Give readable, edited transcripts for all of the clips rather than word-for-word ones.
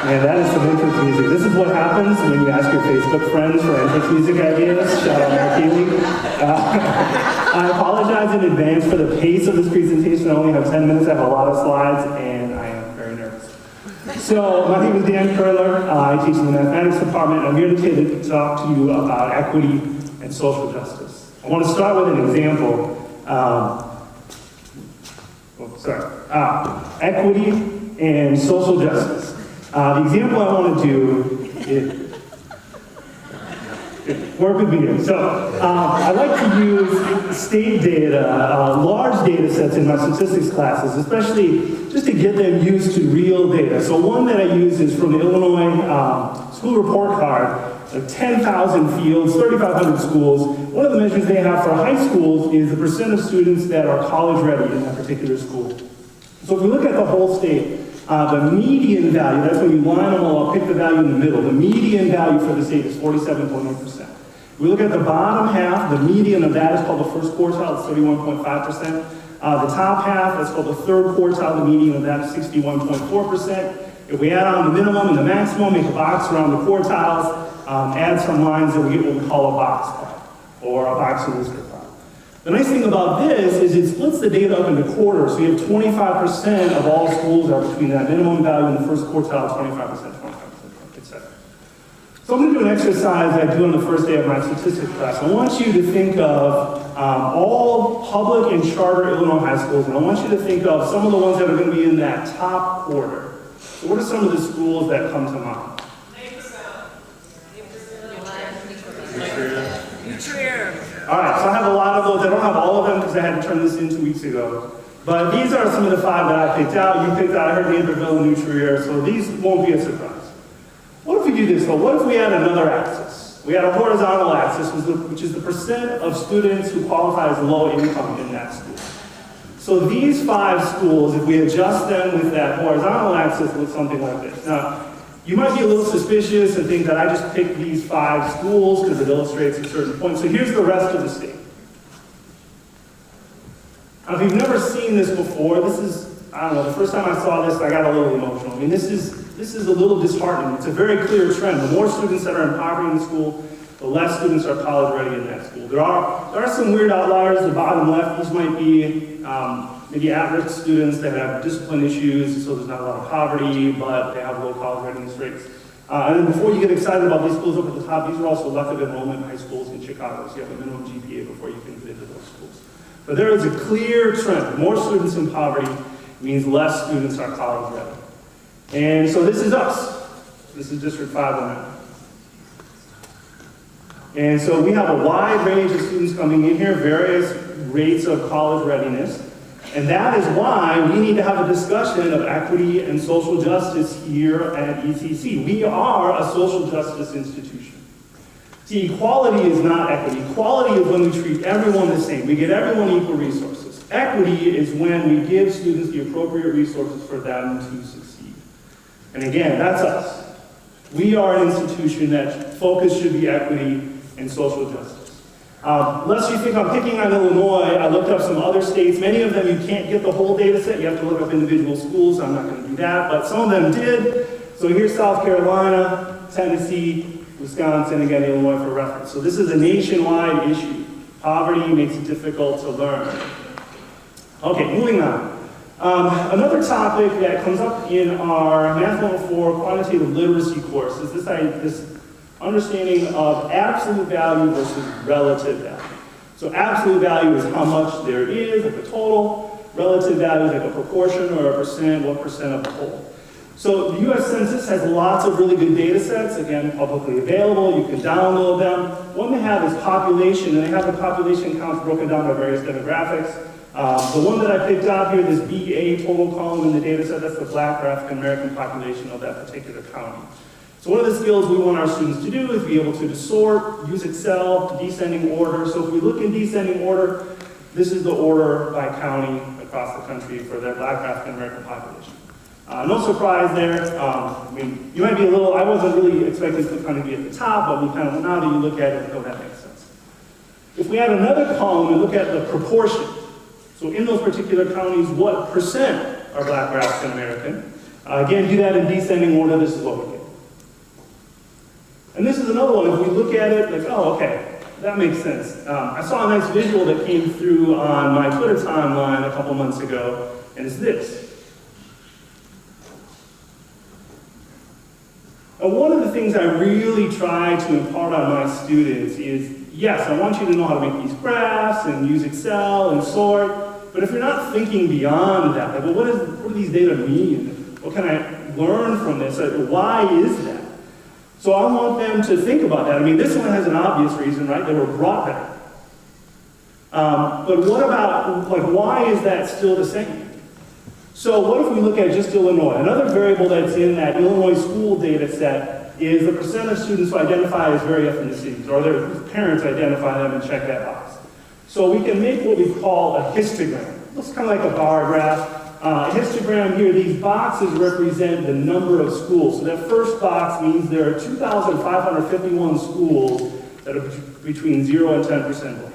Man, that is some entrance music. This is what happens when you ask your Facebook friends for entrance music ideas. Shout out Mark Healy. I apologize in advance for the pace of this presentation. I only have 10 minutes. I have a lot of slides, and I am very nervous. So, my name is Dan Curler. I teach in the mathematics department. I'm here today to talk to you about equity and social justice. I want to start with an example. Equity and social justice. The example I want to do is, work with me here. So, I like to use state data, large data sets in my statistics classes, especially just to get them used to real data. So one that I use is from the Illinois school report card, like 10,000 fields, 3,500 schools. One of the measures they have for high schools is the percent of students that are college ready in that particular school. So if we look at the whole state, the median value, that's when you line them all up, pick the value in the middle. The median value for the state is 47.8%. We look at the bottom half, the median of that is called the first quartile, it's 31.5%. The top half, that's called the third quartile, the median of that is 61.4%. If we add on the minimum and the maximum, make a box around the quartiles, add some lines, and we get what we call a box plot, or a box in this plot. The nice thing about this is it splits the data up into quarters, so you have 25% of all schools are between that minimum value in the first quartile, 25%, etc. So I'm going to do an exercise that I do on the first day of my statistics class. I want you to think of all public and charter Illinois high schools, and I want you to think of some of the ones that are going to be in that top quarter. So what are some of the schools that come to mind? All right, so I have a lot of those. I don't have all of them because I had to turn this in 2 weeks ago. But these are some of the 5 that I picked out. You picked out, I heard Naperville and New Trier, so these won't be a surprise. What if we do this though? What if we add another axis? We add a horizontal axis, which is the percent of students who qualify as low income in that school. So these 5 schools, if we adjust them with that horizontal axis, look something like this. Now, you might be a little suspicious and think that I just picked these 5 schools because it illustrates a certain point. So here's the rest of the state. Now, if you've never seen this before, this is, I don't know, the first time I saw this, I got a little emotional. I mean, this is a little disheartening. It's a very clear trend. The more students that are in poverty in the school, the less students are college ready in that school. There are some weird outliers. The bottom left, these might be maybe at-risk students that have discipline issues, so there's not a lot of poverty, but they have low college readiness rates. And then before you get excited about these schools up at the top, these are also elective enrollment high schools in Chicago, so you have a minimum GPA before you can get into those schools. But there is a clear trend. More students in poverty means less students are college ready. And so this is us. This is District 509. And so we have a wide range of students coming in here, various rates of college readiness. And that is why we need to have a discussion of equity and social justice here at ECC. We are a social justice institution. See, equality is not equity. Equality is when we treat everyone the same. We get everyone equal resources. Equity is when we give students the appropriate resources for them to succeed. And again, that's us. We are an institution that focus should be equity and social justice. Lest you think I'm picking on Illinois, I looked up some other states. Many of them you can't get the whole data set. You have to look up individual schools. I'm not going to do that, but some of them did. So here's South Carolina, Tennessee, Wisconsin, again, Illinois for reference. So this is a nationwide issue. Poverty makes it difficult to learn. Okay, moving on. Another topic that comes up in our Math 104 quantitative literacy course is this understanding of absolute value versus relative value. So absolute value is how much there is, like the total. Relative value is like a proportion or a percent, what percent of the whole. So the U.S. Census has lots of really good data sets, again, publicly available. You can download them. One they have is population, and they have the population counts broken down by various demographics. The one that I picked out here, this BA total column in the data set, that's the Black or African American population of that particular county. So one of the skills we want our students to do is be able to sort, use Excel, descending order. So if we look in descending order, this is the order by county across the country for their Black or African American population. No surprise there. I mean, you might be a little, I wasn't really expecting to kind of be at the top, but we kind of, now that you look at it, oh, that makes sense. If we add another column and look at the proportion, so in those particular counties, what percent are Black or African American. Again, do that in descending order, this is what we get. And this is another one, if we look at it, like, oh, okay, that makes sense. I saw a nice visual that came through on my Twitter timeline a couple months ago, and it's this. And one of the things I really try to impart on my students is, yes, I want you to know how to make these graphs and use Excel and sort, but if you're not thinking beyond that, like, well, what do these data mean? What can I learn from this? Why is that? So I want them to think about that. I mean, this one has an obvious reason, right? They were brought there. But what about, like, why is that still the same? So what if we look at just Illinois? Another variable that's in that Illinois school data set is the percent of students who identify as various ethnicities, or their parents identify them and check that box. So we can make what we call a histogram. Looks kind of like a bar graph. A histogram here, these boxes represent the number of schools. So that first box means there are 2,551 schools that are between 0 and 10% black.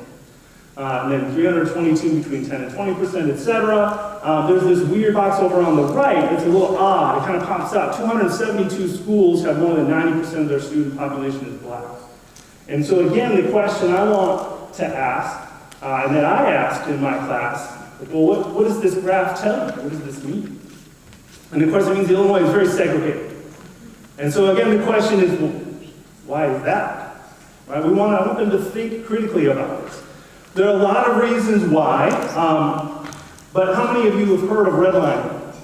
And then 322 between 10 and 20%, etc. There's this weird box over on the right. It's a little odd. It kind of pops out. 272 schools have more than 90% of their student population is black. And so again, the question I want to ask, and that I asked in my class, like, well, what does this graph tell you? What does this mean? And of course, it means Illinois is very segregated. And so again, the question is, well, why is that? Right? I want them to think critically about this. There are a lot of reasons why, but how many of you have heard of redlining?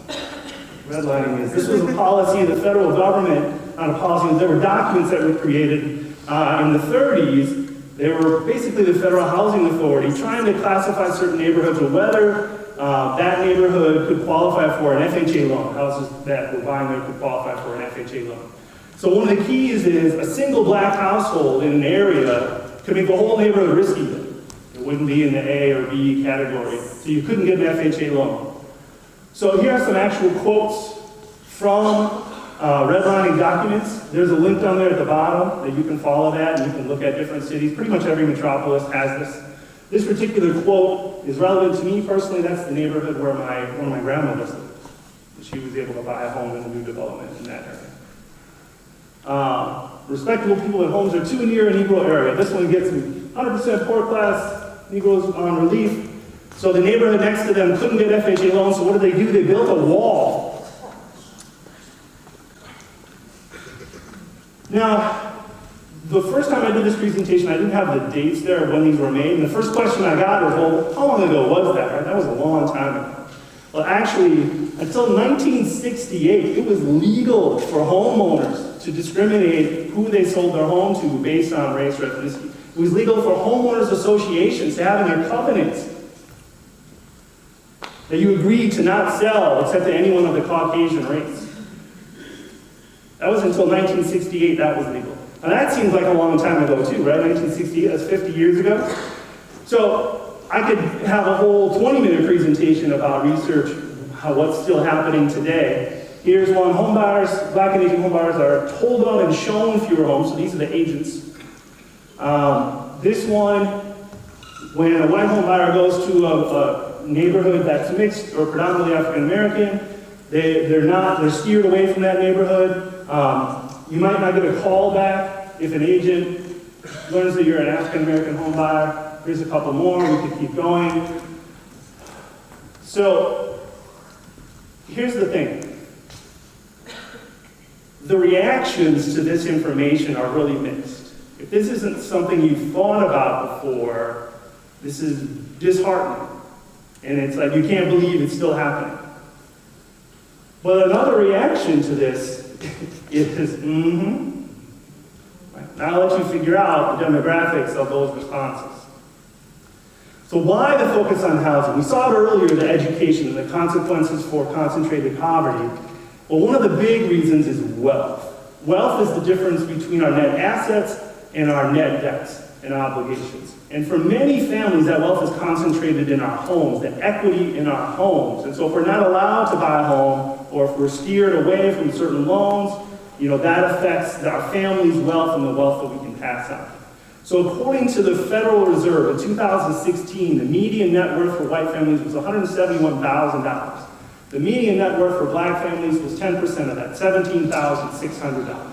Redlining is, this was a policy of the federal government, not a policy, there were documents that were created in the 30s. They were basically the Federal Housing Authority trying to classify certain neighborhoods or whether that neighborhood could qualify for an FHA loan. Houses that were buying there could qualify for an FHA loan. So one of the keys is a single black household in an area could make the whole neighborhood risky. It wouldn't be in the A or B category, so you couldn't get an FHA loan. So here are some actual quotes from redlining documents. There's a link down there at the bottom that you can follow that, and you can look at different cities. Pretty much every metropolis has this. This particular quote is relevant to me personally. That's the neighborhood where one of my grandmothers lived. She was able to buy a home in a new development in that area. Respectable people in homes are too near a Negro area. This one gets me. 100% poor class Negroes on relief. So the neighborhood next to them couldn't get FHA loans, so what did they do? They built a wall. Now, the first time I did this presentation, I didn't have the dates there of when these were made. And the first question I got was, well, how long ago was that, right? That was a long time ago. Well, actually, until 1968, it was legal for homeowners to discriminate who they sold their home to based on race or ethnicity. It was legal for homeowners associations to have in their covenants that you agreed to not sell except to anyone of the Caucasian race. That was until 1968, that was legal. And that seems like a long time ago too, right? 1968, that's 50 years ago. So I could have a whole 20-minute presentation about research, what's still happening today. Here's one, homebuyers, black and Asian homebuyers are told about and shown fewer homes, so these are the agents. This one, when a white homebuyer goes to a neighborhood that's mixed or predominantly African American, they're steered away from that neighborhood. You might not get a call back if an agent learns that you're an African American home buyer. Here's a couple more, we could keep going. So, here's the thing. The reactions to this information are really mixed. If this isn't something you've thought about before, this is disheartening. And it's like, you can't believe it's still happening. But another reaction to this is, Right. Now I'll let you figure out the demographics of those responses. So why the focus on housing? We saw it earlier, the education and the consequences for concentrated poverty. Well, one of the big reasons is wealth. Wealth is the difference between our net assets and our net debts and obligations. And for many families, that wealth is concentrated in our homes, the equity in our homes. And so if we're not allowed to buy a home, or if we're steered away from certain loans, that affects our family's wealth and the wealth that we can pass on. So according to the Federal Reserve, in 2016, the median net worth for white families was $171,000. The median net worth for Black families was 10% of that, $17,600.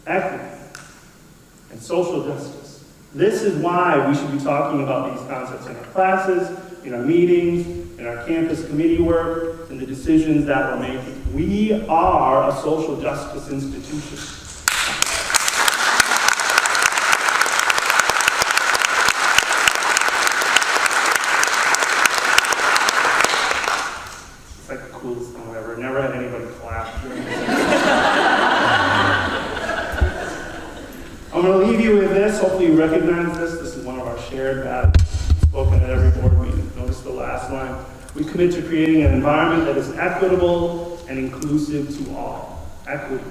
Equity and social justice. This is why we should be talking about these concepts in our classes, in our meetings, in our campus committee work, and the decisions that we're making. We are a social justice institution. It's like the coolest thing ever. Never had anybody clap during this. I'm going to leave you with this. Hopefully you recognize this. This is one of our shared values spoken at every board meeting. Notice the last line. We commit to creating an environment that is equitable and inclusive to all. Equity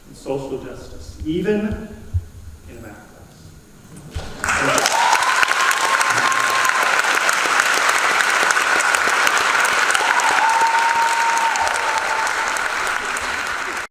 and social justice, even in math.